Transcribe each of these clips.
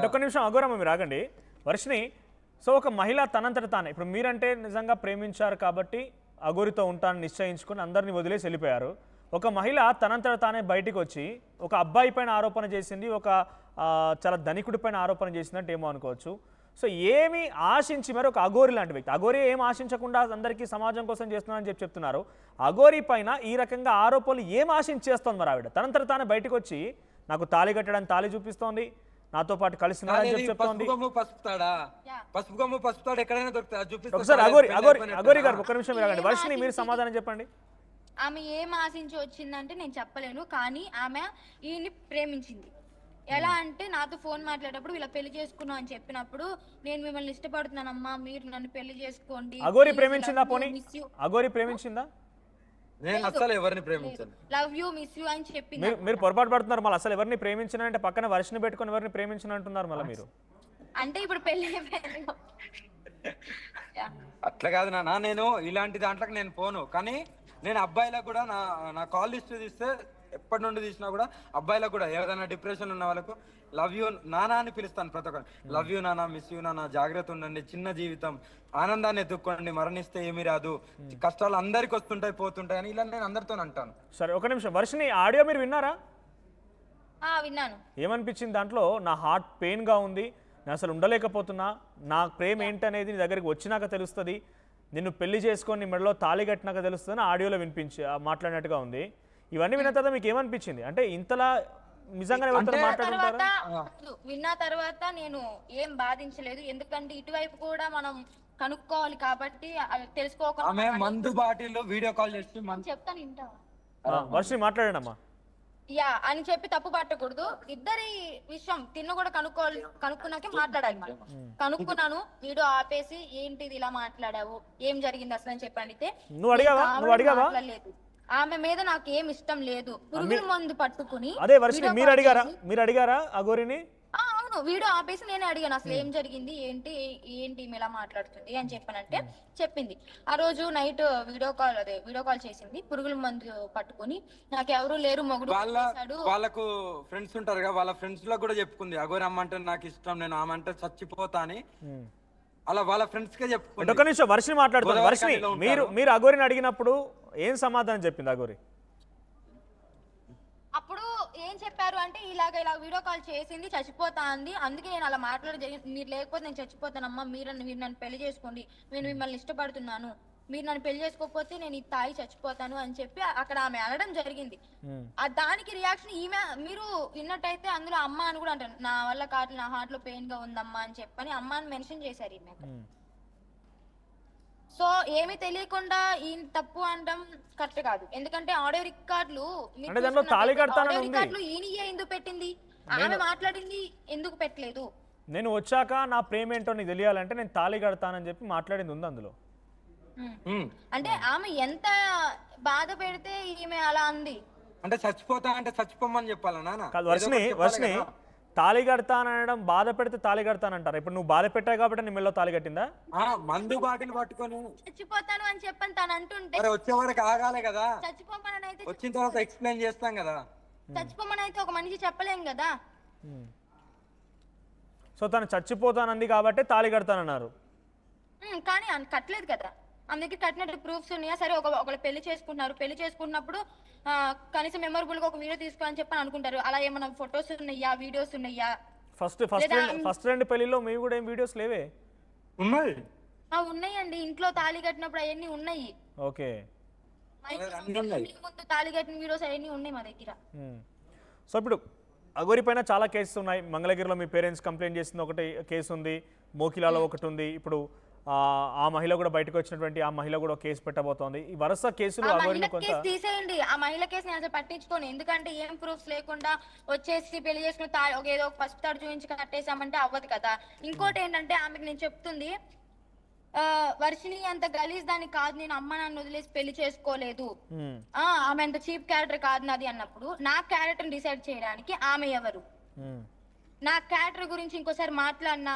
Right ఒక్క నిమిషం అఘోరమ్మ మీరు ఆగండి వర్షిని సో ఒక మహిళ తనంతట తానే ఇప్పుడు మీరంటే నిజంగా ప్రేమించారు కాబట్టి అఘోరితో ఉంటానని నిశ్చయించుకొని అందరినీ వదిలేసి వెళ్ళిపోయారు ఒక మహిళ తనంతట తానే బయటికి వచ్చి ఒక అబ్బాయి పైన ఆరోపణ చేసింది ఒక చాలా ధనికుడి పైన ఆరోపణ చేసిందంటే ఏమో అనుకోవచ్చు సో ఏమి ఆశించి మరి ఒక అఘోరి లాంటి వ్యక్తి అఘోరి ఏం ఆశించకుండా అందరికీ సమాజం కోసం చేస్తున్నారని చెప్తున్నారు అఘోరి పైన ఈ రకంగా ఆరోపణలు ఏం ఆశించి చేస్తోంది మరి ఆవిడ తనంతట తానే బయటకు వచ్చి నాకు తాళి కట్టడానికి తాళి చూపిస్తోంది నాతో పాటు కలిసి చెప్తోంది ఒకసారి అఘోరి గారు ఒక నిమిషం మీరు వర్షిని మీరు సమాధానం చెప్పండి ఆమె ఏం ఆశించి వచ్చిందంటే నేను చెప్పలేను కానీ ఆమె ఈయన్ని ప్రేమించింది ఎలా అంటే నాతో ఫోన్ మాట్లాడేటప్పుడు ఇలా పెళ్లి చేసుకున్నాం అని చెప్పినప్పుడు నేను మిమ్మల్ని ఇష్టపడుతున్నానమ్మా మీరు నన్ను పెళ్లి చేసుకోండి అఘోరి ప్రేమించిందా పోనీ అఘోరి ప్రేమించిందా నేను అసలు ఎవరిని ప్రేమించను లవ్ యూ మిస్ యూ అని చెప్పింది మీరు పొరపాటు పడుతున్నారు మళ్ళీ అసలు ఎవరిని ప్రేమించిన అంటే పక్కన వర్షిని పెట్టుకొని ఎవరిని ప్రేమించిన అంటున్నారు మళ్ళీ మీరు అంటే ఇప్పుడు పెళ్లి అట్లా కాదు నాన్న నేను ఇలాంటి దాంట్లోకి నేను పోను కానీ నేను అబ్బాయిలకు కూడా నా కాల్ లిస్ట్ తీస్తే ఎప్పటి నుండి తీసినా కూడా అబ్బాయిలకు కూడా ఏదైనా డిప్రెషన్ ఉన్న వాళ్ళకు లవ్ యూ నానా అని పిలుస్తాను ప్రతి ఒక్కరు లవ్ యూ నానా మిస్ యూ నానా జాగ్రత్త ఉండండి చిన్న జీవితం ఆనందాన్ని ఎత్తుక్కోండి మరణిస్తే ఏమీ రాదు కష్టాలు అందరికి వస్తుంటాయి పోతుంటాయి అని ఇలా నేను అందరితో అంటాను సరే ఒక నిమిషం వర్షిని ఆడియో మీరు విన్నారా విన్నాను ఏమనిపించింది దాంట్లో నా హార్ట్ పెయిన్గా ఉంది నేను అసలు ఉండలేకపోతున్నా నా ప్రేమ ఏంటనేది నీ దగ్గరికి వచ్చినాక తెలుస్తుంది నిన్ను పెళ్లి చేసుకొని మెడలో తాళి కట్టినాక తెలుస్తుంది ఆడియోలో మాట్లాడినట్టుగా ఉంది ఇవన్నీ విన్న తర్వాత మీకు ఏమనిపించింది అంటే ఇంతలా నిజంగానే విన్న తర్వాత నేను ఏం బాధించలేదు ఎందుకంటే ఇటువైపు కూడా మనం కనుక్కోవాలి కాబట్టి తెలుసుకోవాలి మందు బాటిల్ వీడియో కాల్ చేసి చెప్తాను వింటా వర్షిని మాట్లాడండి అమ్మా అని చెప్పి తప్పు పట్టకూడదు ఇద్దరి విషయం తిన్న కూడా కనుక్కున్నాకే మాట్లాడాలి మనం కనుక్కున్నాను వీడియో ఆపేసి ఏంటిది ఇలా మాట్లాడావు ఏం జరిగింది అసలు అని చెప్పి అడిగితే మాట్లాడలేదు ఆమె మీద నాకు ఏం ఇష్టం లేదు పురుగుల మందు పట్టుకుని అదే వర్షిని మీరు అడిగారా అఘోరిని అవును వీడియో ఆపేసి నేనే అడిగాను అసలు ఏం జరిగింది ఏంటి ఇలా మాట్లాడుతుంది అని చెప్పానంటే చెప్పింది ఆ రోజు నైట్ వీడియో కాల్ చేసింది పురుగుల మందు పట్టుకుని నాకు ఎవరు లేరు మొగుడు వాళ్ళకు ఫ్రెండ్స్ ఉంటారు వాళ్ళ ఫ్రెండ్స్ లో కూడా చెప్పుకుంది అఘోరి అమ్మంటే నాకు ఇష్టం నేను ఆమె అంటే చచ్చిపోతా అని అలా వాళ్ళ ఫ్రెండ్స్ కే చెప్పుకుంది ఒక నిమిషం వర్షిని మాట్లాడుతుంది వర్షిని మీరు అఘోరిని అడిగినప్పుడు ఏం సమాధానం చెప్పింది అఘోరి అప్పుడు ఏం చెప్పారు అంటే ఇలా వీడియో కాల్ చేసింది చచ్చిపోతా అంది అందుకే నేను అలా మీరు లేకపోతే నేను చచ్చిపోతానమ్మా మీరు నన్ను పెళ్లి చేసుకోండి నేను మిమ్మల్ని ఇష్టపడుతున్నాను మీరు నన్ను పెళ్లి చేసుకోకపోతే నేను ఈ తాయి చచ్చిపోతాను అని చెప్పి అక్కడ ఆమె అనడం జరిగింది దానికి రియాక్షన్ ఈమె మీరు విన్నట్టయితే అందులో అమ్మ అని కూడా అంటారు నా వల్ల కాదు నా హార్ట్ లో పెయిన్ గా ఉందమ్మా అని చెప్పని అమ్మ అని మెన్షన్ చేశారు ఈమె సో ఏమి తెలియకుండా ఈయన తప్పు అనడం కరెక్ట్ కాదు ఎందుకంటే ఆడియో రికార్డులు ఈయన ఎందుకు పెట్టింది ఆమె మాట్లాడింది ఎందుకు పెట్టలేదు నేను వచ్చాక నా ప్రేమ ఏంటో నీకు తెలియాలంటే నేను తాళి కడతానని చెప్పి మాట్లాడింది ఉంది అందులో అంటే ఆమె ఎంత బాధ పెడితే ఈమె అలా అంది అంటే చచ్చిపోతా అంటే చచ్చిపోమని చెప్పాలన్నా వర్షిని తాళి కడతానడం బాధ పెడితే తాళి కడతానంటారు ఇప్పుడు నువ్వు బాధ పెట్టావు కాబట్టి నీ మెల్లో తాళి కట్టిందా మందు బాటిల్ పట్టుకొని చచ్చిపోతాను అని చెప్పని తను అంటుంటే వచ్చే వరకు ఆగాలి కదా చచ్చిపోమని అయితే వచ్చిన తర్వాత ఎక్స్ప్లెయిన్ చేస్తాం కదా చచ్చిపోమని అయితే ఒక మనిషి చెప్పలేం కదా సో తను చచ్చిపోతానంది కాబట్టి తాళి కడతానన్నారు కానీ కట్టలేదు కదా అందుకే కట్టినట్టు ప్రూఫ్స్ ఉన్నాయా సరే ఒకళ్ళు పెళ్లి చేసుకుంటున్నప్పుడు కనీసం మెమరబుల్ గా ఒక వీడియో తీసుకోవాలని చెప్పని అనుకుంటారు అలా ఏమైనా ఫొటోస్ ఉన్నాయా వీడియోస్ ఉన్నాయా ఫస్ట్ రెండు పెళ్లిలో మీ కూడా ఏం వీడియోస్ లేవే ఉన్నాయండి ఇంట్లో తాళి కట్టినప్పుడు అవన్నీ ఉన్నాయి ఓకే ముందు తాళి కట్టిన వీడియోస్ అవన్నీ ఉన్నాయి మా దగ్గర సో ఇప్పుడు అఘోరి పైన చాలా కేసెస్ ఉన్నాయి మంగళగిరిలో మీ పేరెంట్స్ కంప్లైంట్ చేసింది ఒకటి కేసు ఉంది మోకిలాలో ఒకటి ఉంది ఇప్పుడు ఆ మహిళ కూడా బయటకు వచ్చినటువంటి ఆ మహిళ కూడా కేసు పెట్టబోతోంది ఈ వరుస కేసులు తీసేయండి ఆ మహిళ కేసు నేను అసలు పట్టించుకోను ఎందుకంటే ఏం ప్రూఫ్స్ లేకుండా వచ్చేసి పెళ్లి చేసుకుని ఏదో పసుపు తాడు చూపించి కట్టేసామంటే అవ్వదు కదా ఇంకోటి ఏంటంటే ఆమెకు నేను చెప్తుంది వర్షిని అంత గలీజ్ దాన్ని కాదు నేను అమ్మ నాన్న వదిలేసి పెళ్లి చేసుకోలేదు ఆమె అంత చీప్ క్యారెక్టర్ కాదు నాది అన్నప్పుడు నా క్యారెక్టర్ డిసైడ్ చేయడానికి ఆమె ఎవరు నా క్యారెక్టర్ గురించి ఇంకోసారి మాట్లాడినా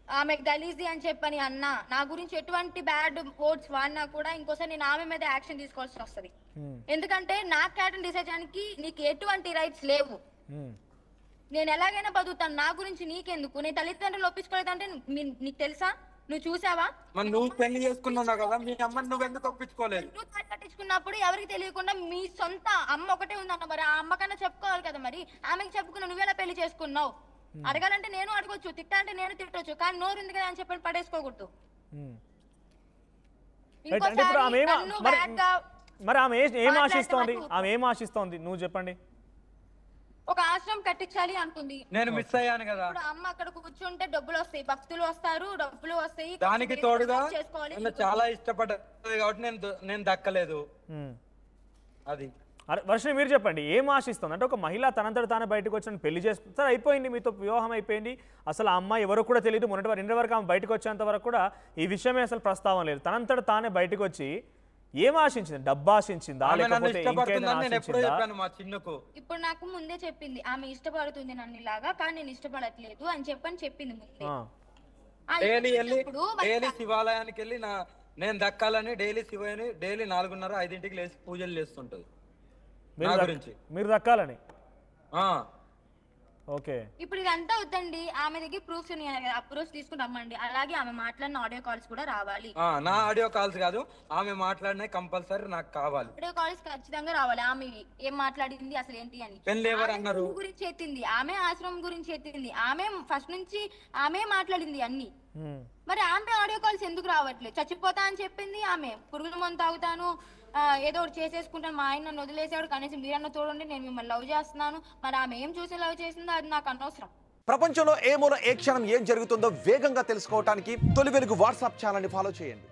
ఆమె గలీజీ అని చెప్పని అన్నా నా గురించి ఎటువంటి బ్యాడ్ వర్డ్స్ వాడినా కూడా ఇంకోసారి నేను ఆమె మీద యాక్షన్ తీసుకోవాల్సి వస్తుంది ఎందుకంటే నా క్యారెక్టర్ డిసైడ్ చేయడానికి నీకు ఎటువంటి రైట్స్ లేవు నేను ఎలాగైనా బతుకుతాను, నా గురించి నీకెందుకు? నేను తల్లిదండ్రులు ఒప్పించుకోలేదంటే నీకు తెలుసా? నువ్వు చూసావా? మరి నువ్వు పెళ్లి చేసుకున్నావు కదా, మీ అమ్మని నువ్వు ఎందుకు ఒప్పించుకోలేదు? నువ్వు తాళి కట్టించుకున్నప్పుడు ఎవరికి తెలియకుండా మీ సొంత అమ్మ ఒకటే ఉందన్న, మరి ఆ అమ్మకన్నా చెప్పుకోవాలి కదా. మరి ఆమెకి చెప్పుకున్నా నువ్వెలా పెళ్లి చేసుకున్నావు? అడగాలంటే నేను అడగొచ్చు, తిట్టా అంటే నేను తిట్టొచ్చు, కానీ నోరు ఉంది కదా అని చెప్పి పడేసుకోకూడదు. మరి ఆమె ఏం ఆశిస్తోంది? ఆమె ఏం ఆశిస్తోంది నువ్వు చెప్పండి. ఒక ఆశ్రమం కట్టించాలి అనుకుంది. నేను మిస్ అయ్యాను కదా. అమ్మ అక్కడ కూర్చుంటే డబ్బులు వస్తాయి, భక్తులు వస్తారు, డబ్బులు వస్తాయి. దానికి తోడుగా చాలా ఇష్టపడ్డది కాబట్టి నేను దక్కలేదు. అది వర్షిణి మీరు చెప్పండి, ఏం ఆశిస్తుంది? అంటే ఒక మహిళ తనంతట తానే బయటకు వచ్చి పెళ్లి చేసుకుంటారు, అయిపోయింది, మీతో వివాహం అయిపోయింది, అసలు ఆ అమ్మాయి ఎవరు కూడా తెలియదు, మొన్నటి వరకు ఆమె బయటకు వచ్చేంత వరకు కూడా ఈ విషయమే అసలు ప్రస్తావన లేదు. తనంతట తానే బయటకు వచ్చి ఏం ఆశించింది? డబ్బు ఆశించిందా, లేకపోతే ఇంకేదైనా ఆశించిందా? ఇప్పుడు నాకు ముందే చెప్పింది ఆమె ఇష్టపడుతుంది నన్ను ఇలాగా, కానీ నేను ఇష్టపడట్లేదు అని చెప్పింది ముందే. డైలీ శివాలయానికి వెళ్ళి నేను దక్కాలని డైలీ శివని డైలీ 4:30-5 లేచి పూజలు చేస్తుంటది మీరు దక్కాలని. ఓకే, ఇప్పుడు ఇదంతా వద్దండి, ఆమె దగ్గర ప్రూఫ్స్ ఉన్నాయి, ఆ ప్రూఫ్స్ తీసుకుని రమ్మండి. అలాగే ఆమె మాట్లాడిన ఆడియో కాల్స్ కూడా రావాలి. నా ఆడియో కాల్స్ కాదు, ఆమె మాట్లాడిన కంపల్సరీ నాకు కావాలి. ఆడియో కాల్స్ ఖచ్చితంగా రావాలి. ఆమె ఏం మాట్లాడింది అసలు ఏంటి అని గురించి ఎత్తింది, ఆమె ఆశ్రమం గురించి ఎత్తింది, ఆమె ఫస్ట్ నుంచి ఆమె మాట్లాడింది అన్ని. మరి ఆమె ఆడియో కాల్స్ ఎందుకు రావట్లేదు? చచ్చిపోతా అని చెప్పింది ఆమె, పురుగుల మందు తాగుతాను, ఏదో ఒకటి చేసేసుకుంటాను, మా ఆయన నన్ను వదిలేసాడు, కనీసం మీరన్న తోడండి, నేను మిమ్మల్ని లవ్ చేస్తున్నాను. మరి ఆమె ఏం చూసి లవ్ చేసిందో అది నాకు అనవసరం. ప్రపంచంలో ఏ మూల ఏ క్షణం ఏం జరుగుతుందో వేగంగా తెలుసుకోవడానికి తొలి వెలుగు వాట్సాప్ ఛానల్ని ఫాలో చేయండి.